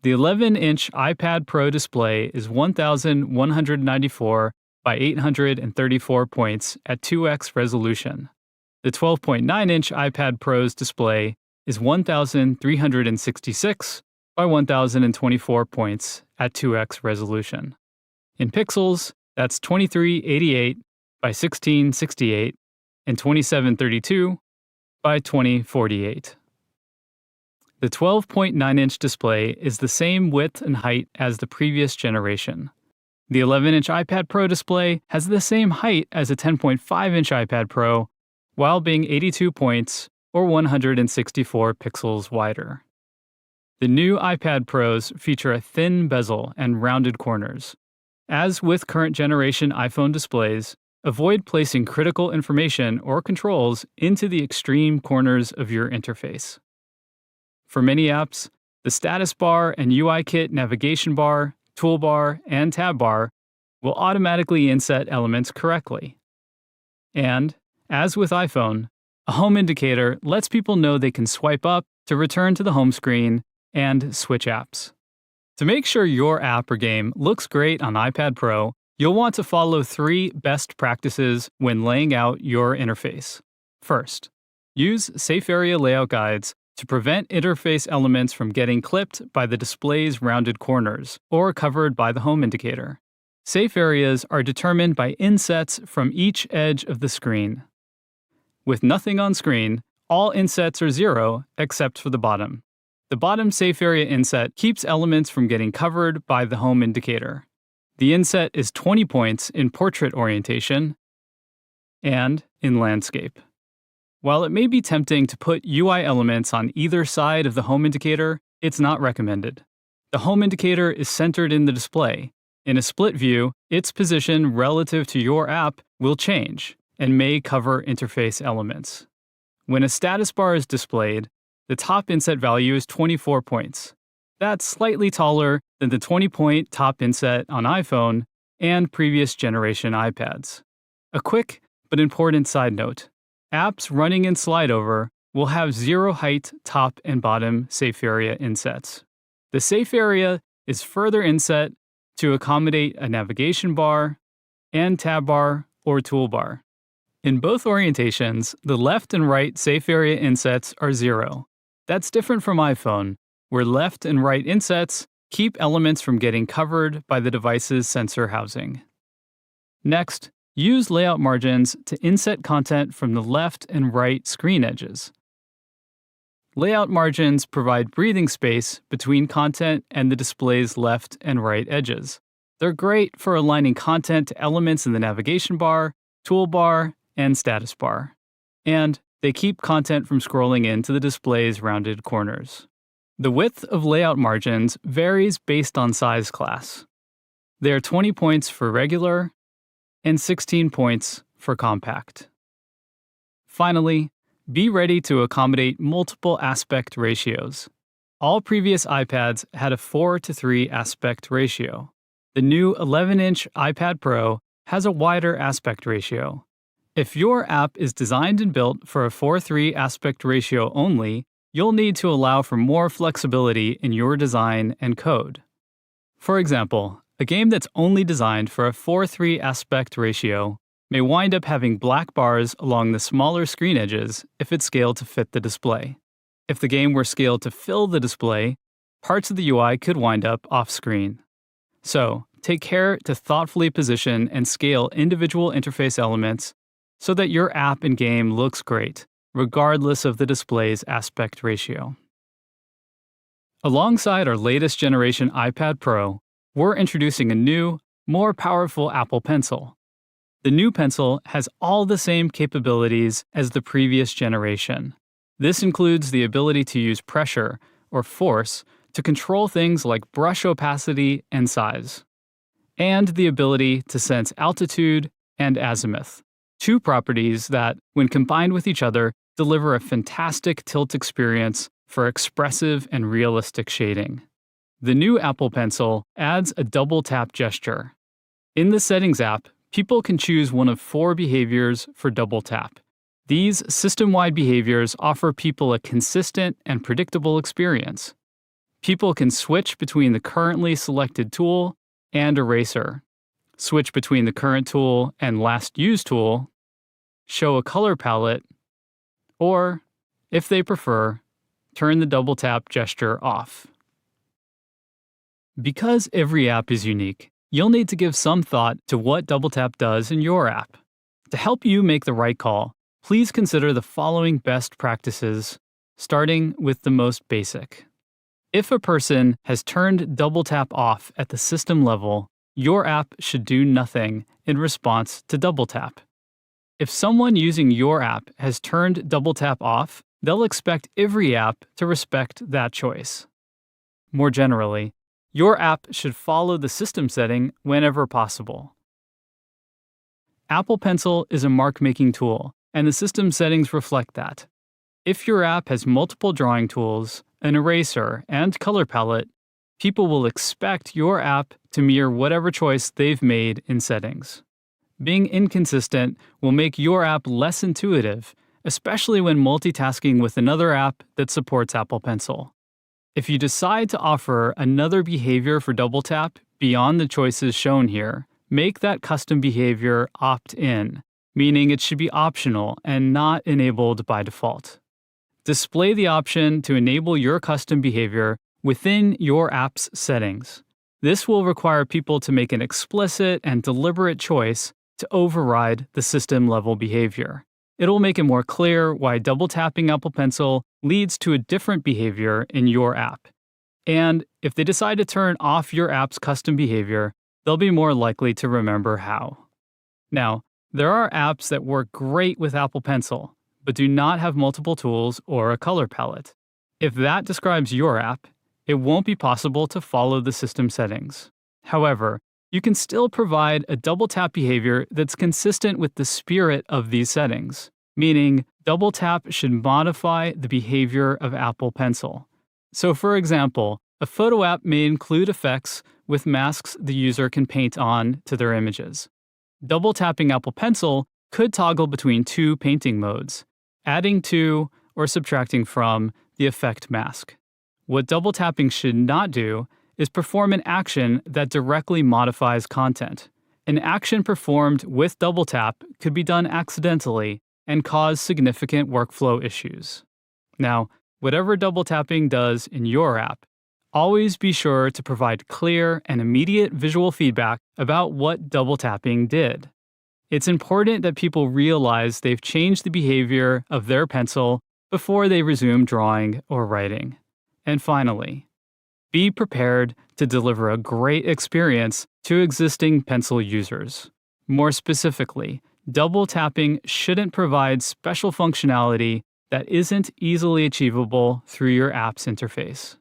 The 11-inch iPad Pro display is 1,194 by 834 points at 2x resolution. The 12.9-inch iPad Pro's display is 1,366 by 1,024 points at 2x resolution. In pixels, that's 2388 by 1668 and 2732 by 2048. The 12.9-inch display is the same width and height as the previous generation. The 11-inch iPad Pro display has the same height as a 10.5-inch iPad Pro, while being 82 points or 164 pixels wider. The new iPad Pros feature a thin bezel and rounded corners. As with current generation iPhone displays, avoid placing critical information or controls into the extreme corners of your interface. For many apps, the status bar and UI kit navigation bar, toolbar, and tab bar will automatically inset elements correctly. And, as with iPhone, a home indicator lets people know they can swipe up to return to the home screen and switch apps. To make sure your app or game looks great on iPad Pro, you'll want to follow 3 best practices when laying out your interface. First, use safe area layout guides to prevent interface elements from getting clipped by the display's rounded corners or covered by the home indicator. Safe areas are determined by insets from each edge of the screen. With nothing on screen, all insets are 0 except for the bottom. The bottom safe area inset keeps elements from getting covered by the home indicator. The inset is 20 points in portrait orientation and in landscape. While it may be tempting to put UI elements on either side of the home indicator, it's not recommended. The home indicator is centered in the display. In a split view, its position relative to your app will change and may cover interface elements. When a status bar is displayed, the top inset value is 24 points. That's slightly taller than the 20-point top inset on iPhone and previous generation iPads. A quick but important side note. Apps running in SlideOver will have 0 height top and bottom safe area insets. The safe area is further inset to accommodate a navigation bar and tab bar or toolbar. In both orientations, the left and right safe area insets are 0. That's different from iPhone, where left and right insets keep elements from getting covered by the device's sensor housing. Next, use layout margins to inset content from the left and right screen edges. Layout margins provide breathing space between content and the display's left and right edges. They're great for aligning content to elements in the navigation bar, toolbar, and status bar. And they keep content from scrolling into the display's rounded corners. The width of layout margins varies based on size class. They are 20 points for regular and 16 points for compact. Finally, be ready to accommodate multiple aspect ratios. All previous iPads had a 4:3 aspect ratio. The new 11-inch iPad Pro has a wider aspect ratio. If your app is designed and built for a 4:3 aspect ratio only, you'll need to allow for more flexibility in your design and code. For example, a game that's only designed for a 4:3 aspect ratio may wind up having black bars along the smaller screen edges if it's scaled to fit the display. If the game were scaled to fill the display, parts of the UI could wind up off-screen. So, take care to thoughtfully position and scale individual interface elements so that your app and game looks great, regardless of the display's aspect ratio. Alongside our latest generation iPad Pro, we're introducing a new, more powerful Apple Pencil. The new Pencil has all the same capabilities as the previous generation. This includes the ability to use pressure, or force, to control things like brush opacity and size, and the ability to sense altitude and azimuth, two properties that, when combined with each other, deliver a fantastic tilt experience for expressive and realistic shading. The new Apple Pencil adds a double tap gesture. In the Settings app, people can choose one of 4 behaviors for double tap. These system-wide behaviors offer people a consistent and predictable experience. People can switch between the currently selected tool and eraser, switch between the current tool and last used tool, show a color palette, or, if they prefer, turn the double tap gesture off. Because every app is unique, you'll need to give some thought to what double tap does in your app. To help you make the right call, please consider the following best practices, starting with the most basic. If a person has turned double tap off at the system level, your app should do nothing in response to double tap. If someone using your app has turned double tap off, they'll expect every app to respect that choice. More generally, your app should follow the system setting whenever possible. Apple Pencil is a mark-making tool, and the system settings reflect that. If your app has multiple drawing tools, an eraser, and color palette, people will expect your app to mirror whatever choice they've made in settings. Being inconsistent will make your app less intuitive, especially when multitasking with another app that supports Apple Pencil. If you decide to offer another behavior for double tap beyond the choices shown here, make that custom behavior opt-in, meaning it should be optional and not enabled by default. Display the option to enable your custom behavior within your app's settings. This will require people to make an explicit and deliberate choice to override the system-level behavior. It'll make it more clear why double tapping Apple Pencil leads to a different behavior in your app. And if they decide to turn off your app's custom behavior, they'll be more likely to remember how. Now, there are apps that work great with Apple Pencil, but do not have multiple tools or a color palette. If that describes your app, it won't be possible to follow the system settings. However, you can still provide a double tap behavior that's consistent with the spirit of these settings, meaning double tap should modify the behavior of Apple Pencil. So for example, a photo app may include effects with masks the user can paint on to their images. Double tapping Apple Pencil could toggle between two painting modes, adding to or subtracting from the effect mask. What double tapping should not do is perform an action that directly modifies content. An action performed with double tap could be done accidentally and cause significant workflow issues. Now, whatever double tapping does in your app, always be sure to provide clear and immediate visual feedback about what double tapping did. It's important that people realize they've changed the behavior of their pencil before they resume drawing or writing. And finally, be prepared to deliver a great experience to existing pencil users. More specifically, double tapping shouldn't provide special functionality that isn't easily achievable through your app's interface.